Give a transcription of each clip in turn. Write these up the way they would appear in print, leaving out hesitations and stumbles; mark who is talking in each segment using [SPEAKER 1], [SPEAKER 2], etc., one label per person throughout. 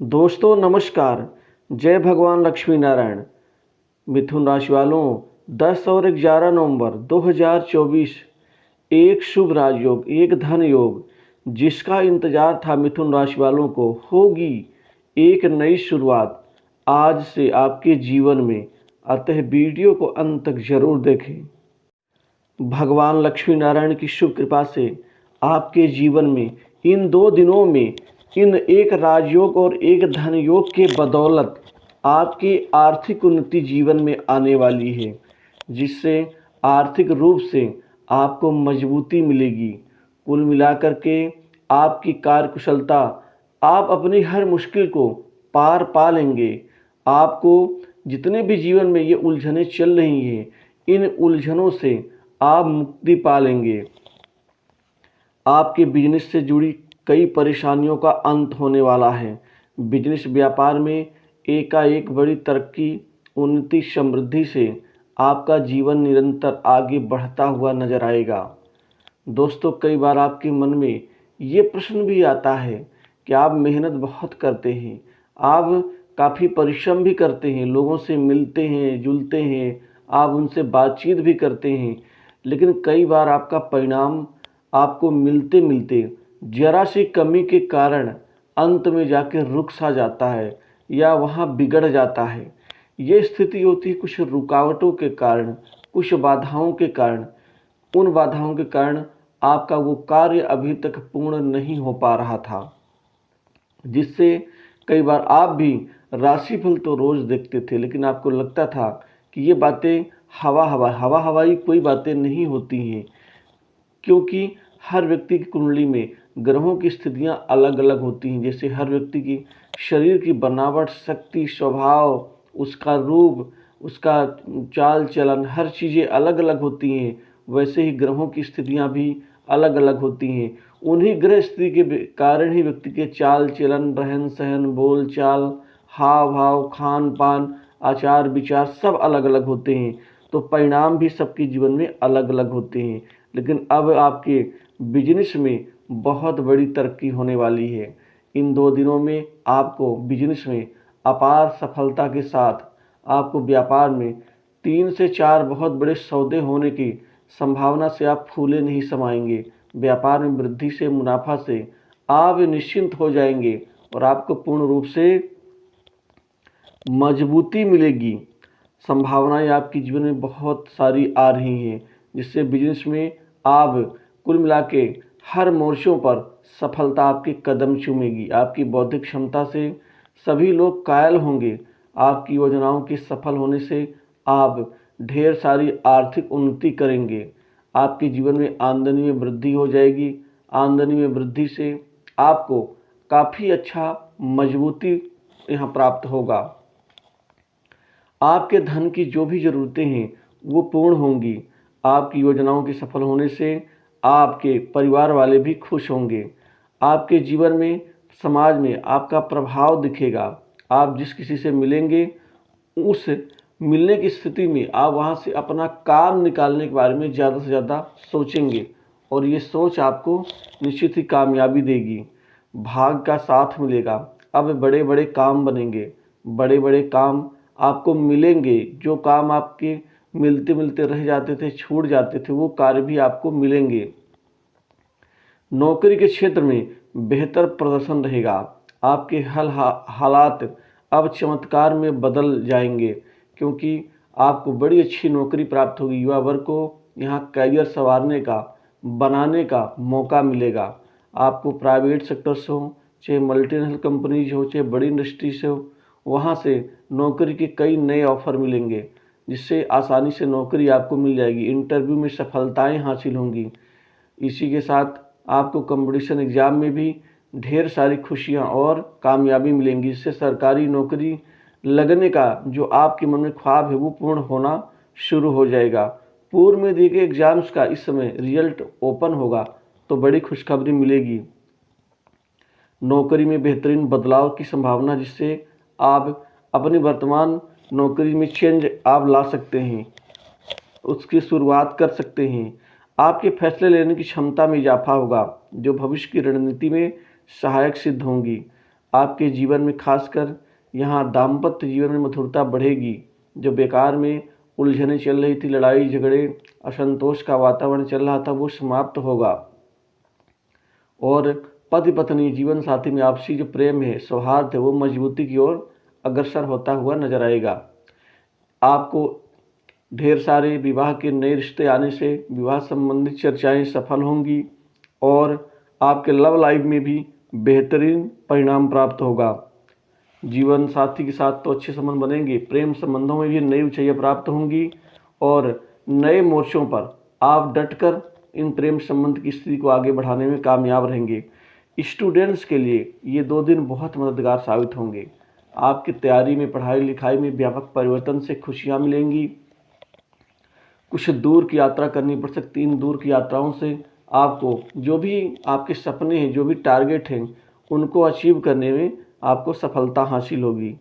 [SPEAKER 1] दोस्तों नमस्कार। जय भगवान लक्ष्मी नारायण। मिथुन राशि वालों, 10 और 11 नवंबर 2024 एक शुभ राजयोग, एक धन योग जिसका इंतजार था मिथुन राशि वालों को, होगी एक नई शुरुआत आज से आपके जीवन में। अतः वीडियो को अंत तक जरूर देखें। भगवान लक्ष्मी नारायण की शुभ कृपा से आपके जीवन में इन 2 दिनों में इन एक राजयोग और एक धन योग के बदौलत आपकी आर्थिक उन्नति जीवन में आने वाली है, जिससे आर्थिक रूप से आपको मजबूती मिलेगी। कुल मिलाकर के आपकी कार्यकुशलता, आप अपनी हर मुश्किल को पार पा लेंगे। आपको जितने भी जीवन में ये उलझनें चल रही हैं, इन उलझनों से आप मुक्ति पा लेंगे। आपके बिजनेस से जुड़ी कई परेशानियों का अंत होने वाला है। बिजनेस व्यापार में एकाएक बड़ी तरक्की, उन्नति, समृद्धि से आपका जीवन निरंतर आगे बढ़ता हुआ नजर आएगा। दोस्तों, कई बार आपके मन में ये प्रश्न भी आता है कि आप मेहनत बहुत करते हैं, आप काफ़ी परिश्रम भी करते हैं, लोगों से मिलते हैं, जुलते हैं, आप उनसे बातचीत भी करते हैं, लेकिन कई बार आपका परिणाम आपको मिलते मिलते जरा सी कमी के कारण अंत में जाके रुक सा जाता है या वहाँ बिगड़ जाता है। ये स्थिति होती है कुछ रुकावटों के कारण, कुछ बाधाओं के कारण। उन बाधाओं के कारण आपका वो कार्य अभी तक पूर्ण नहीं हो पा रहा था, जिससे कई बार आप भी राशिफल तो रोज देखते थे, लेकिन आपको लगता था कि ये बातें हवा हवाई कोई बातें नहीं होती हैं, क्योंकि हर व्यक्ति की कुंडली में ग्रहों की स्थितियां अलग अलग होती हैं। जैसे हर व्यक्ति की शरीर की बनावट, शक्ति, स्वभाव, उसका रूप, उसका चाल चलन, हर चीज़ें अलग अलग होती हैं, वैसे ही ग्रहों की स्थितियां भी अलग अलग होती हैं। उन्हीं ग्रह स्थिति के कारण ही व्यक्ति के चाल चलन, रहन सहन, बोल चाल, हाव भाव, खान पान, आचार विचार सब अलग अलग होते हैं। तो परिणाम भी सबके जीवन में अलग अलग होते हैं। लेकिन अब आपके बिजनेस में बहुत बड़ी तरक्की होने वाली है। इन 2 दिनों में आपको बिजनेस में अपार सफलता के साथ आपको व्यापार में 3 से 4 बहुत बड़े सौदे होने की संभावना से आप फूले नहीं समाएंगे। व्यापार में वृद्धि से, मुनाफा से आप निश्चिंत हो जाएंगे और आपको पूर्ण रूप से मजबूती मिलेगी। संभावनाएं आपके जीवन में बहुत सारी आ रही हैं, जिससे बिजनेस में आप कुल मिला के हर मोर्चों पर सफलता आपके कदम चूमेगी। आपकी बौद्धिक क्षमता से सभी लोग कायल होंगे। आपकी योजनाओं के सफल होने से आप ढेर सारी आर्थिक उन्नति करेंगे। आपके जीवन में आमदनी में वृद्धि हो जाएगी। आमदनी में वृद्धि से आपको काफ़ी अच्छा मजबूती यहाँ प्राप्त होगा। आपके धन की जो भी ज़रूरतें हैं वो पूर्ण होंगी। आपकी योजनाओं के सफल होने से आपके परिवार वाले भी खुश होंगे। आपके जीवन में, समाज में आपका प्रभाव दिखेगा। आप जिस किसी से मिलेंगे, उस मिलने की स्थिति में आप वहाँ से अपना काम निकालने के बारे में ज़्यादा से ज़्यादा सोचेंगे और ये सोच आपको निश्चित ही कामयाबी देगी। भाग का साथ मिलेगा। अब बड़े बड़े काम बनेंगे, बड़े बड़े काम आपको मिलेंगे। जो काम आपके मिलते मिलते रह जाते थे, छूट जाते थे, वो कार्य भी आपको मिलेंगे। नौकरी के क्षेत्र में बेहतर प्रदर्शन रहेगा। आपके हालात अब चमत्कार में बदल जाएंगे, क्योंकि आपको बड़ी अच्छी नौकरी प्राप्त होगी। युवा वर्ग को यहाँ करियर संवारने का, बनाने का मौका मिलेगा। आपको प्राइवेट सेक्टर से हो, चाहे मल्टीनेशनल कंपनीज हो, चाहे बड़ी इंडस्ट्री से हो, वहाँ से नौकरी के कई नए ऑफर मिलेंगे, जिससे आसानी से नौकरी आपको मिल जाएगी। इंटरव्यू में सफलताएं हासिल होंगी। इसी के साथ आपको कंपटीशन एग्ज़ाम में भी ढेर सारी खुशियां और कामयाबी मिलेंगी, जिससे सरकारी नौकरी लगने का जो आपके मन में ख्वाब है वो पूर्ण होना शुरू हो जाएगा। पूर्व में दिए गए एग्जाम्स का इस समय रिजल्ट ओपन होगा तो बड़ी खुशखबरी मिलेगी। नौकरी में बेहतरीन बदलाव की संभावना, जिससे आप अपनी वर्तमान नौकरी में चेंज आप ला सकते हैं, उसकी शुरुआत कर सकते हैं। आपके फैसले लेने की क्षमता में इजाफा होगा, जो भविष्य की रणनीति में सहायक सिद्ध होंगी। आपके जीवन में खासकर यहाँ दाम्पत्य जीवन में मधुरता बढ़ेगी। जो बेकार में उलझनें चल रही थी, लड़ाई झगड़े, असंतोष का वातावरण चल रहा था, वो समाप्त होगा। और पति पत्नी जीवन साथी में आपसी जो प्रेम है, सौहार्द है, वो मजबूती की ओर अग्रसर होता हुआ नजर आएगा। आपको ढेर सारे विवाह के नए रिश्ते आने से विवाह संबंधित चर्चाएं सफल होंगी और आपके लव लाइफ में भी बेहतरीन परिणाम प्राप्त होगा। जीवन साथी के साथ तो अच्छे संबंध बनेंगे, प्रेम संबंधों में भी नई ऊंचाइयां प्राप्त होंगी और नए मोर्चों पर आप डटकर इन प्रेम संबंध की स्थिति को आगे बढ़ाने में कामयाब रहेंगे। स्टूडेंट्स के लिए ये 2 दिन बहुत मददगार साबित होंगे। आपकी तैयारी में, पढ़ाई लिखाई में व्यापक परिवर्तन से खुशियां मिलेंगी। कुछ दूर की यात्रा करनी पड़ सकती है। इन दूर की यात्राओं से आपको जो भी आपके सपने हैं, जो भी टारगेट हैं, उनको अचीव करने में आपको सफलता हासिल होगी।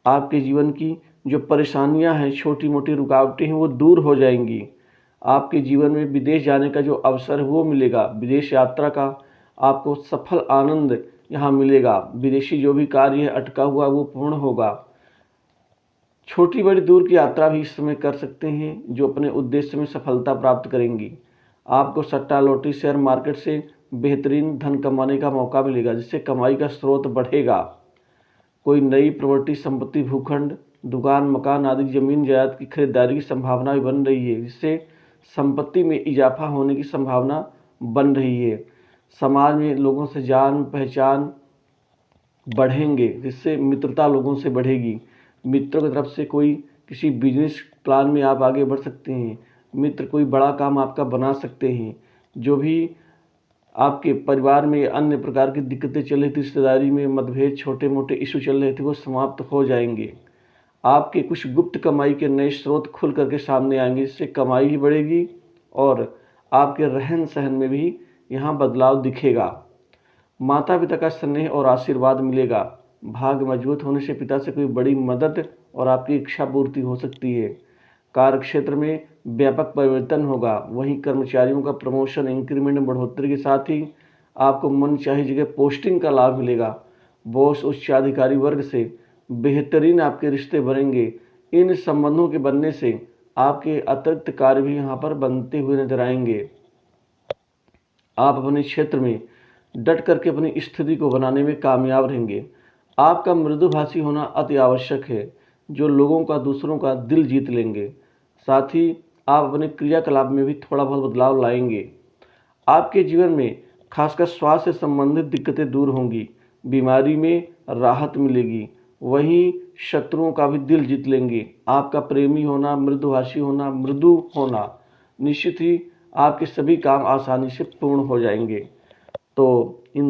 [SPEAKER 1] आपके जीवन की जो परेशानियां हैं, छोटी मोटी रुकावटें हैं, वो दूर हो जाएंगी। आपके जीवन में विदेश जाने का जो अवसर है वो मिलेगा। विदेश यात्रा का आपको सफल आनंद यहाँ मिलेगा। विदेशी जो भी कार्य है अटका हुआ वो पूर्ण होगा। छोटी बड़ी दूर की यात्रा भी इस समय कर सकते हैं जो अपने उद्देश्य में सफलता प्राप्त करेंगी। आपको सट्टा लॉटरी शेयर मार्केट से बेहतरीन धन कमाने का मौका मिलेगा, जिससे कमाई का स्रोत बढ़ेगा। कोई नई प्रॉपर्टी, संपत्ति, भूखंड, दुकान, मकान आदि जमीन जायदाद की खरीदारी की संभावना भी बन रही है, जिससे संपत्ति में इजाफा होने की संभावना बन रही है। समाज में लोगों से जान पहचान बढ़ेंगे, जिससे मित्रता लोगों से बढ़ेगी। मित्रों की तरफ से कोई किसी बिजनेस प्लान में आप आगे बढ़ सकते हैं। मित्र कोई बड़ा काम आपका बना सकते हैं। जो भी आपके परिवार में अन्य प्रकार की दिक्कतें चल रही थी, रिश्तेदारी में मतभेद, छोटे मोटे इशू चल रहे थे, वो समाप्त हो जाएंगे। आपके कुछ गुप्त कमाई के नए स्रोत खुल करके सामने आएंगे, जिससे कमाई भी बढ़ेगी और आपके रहन सहन में भी यहाँ बदलाव दिखेगा। माता पिता का स्नेह और आशीर्वाद मिलेगा। भाग्य मजबूत होने से पिता से कोई बड़ी मदद और आपकी इच्छा पूर्ति हो सकती है। कार्य क्षेत्र में व्यापक परिवर्तन होगा। वहीं कर्मचारियों का प्रमोशन, इंक्रीमेंट में बढ़ोतरी के साथ ही आपको मन चाही जगह पोस्टिंग का लाभ मिलेगा। बॉस, उच्चाधिकारी वर्ग से बेहतरीन आपके रिश्ते बनेंगे। इन संबंधों के बनने से आपके अतिरिक्त कार्य भी यहाँ पर बनते हुए नजर आएंगे। आप अपने क्षेत्र में डट करके अपनी स्थिति को बनाने में कामयाब रहेंगे। आपका मृदुभाषी होना अति आवश्यक है, जो लोगों का, दूसरों का दिल जीत लेंगे। साथ ही आप अपने क्रियाकलाप में भी थोड़ा बहुत बदलाव लाएंगे। आपके जीवन में खासकर स्वास्थ्य से संबंधित दिक्कतें दूर होंगी। बीमारी में राहत मिलेगी। वहीं शत्रुओं का भी दिल जीत लेंगे। आपका प्रेमी होना, मृदुभाषी होना, मृदु होना, निश्चित ही आपके सभी काम आसानी से पूर्ण हो जाएंगे। तो इन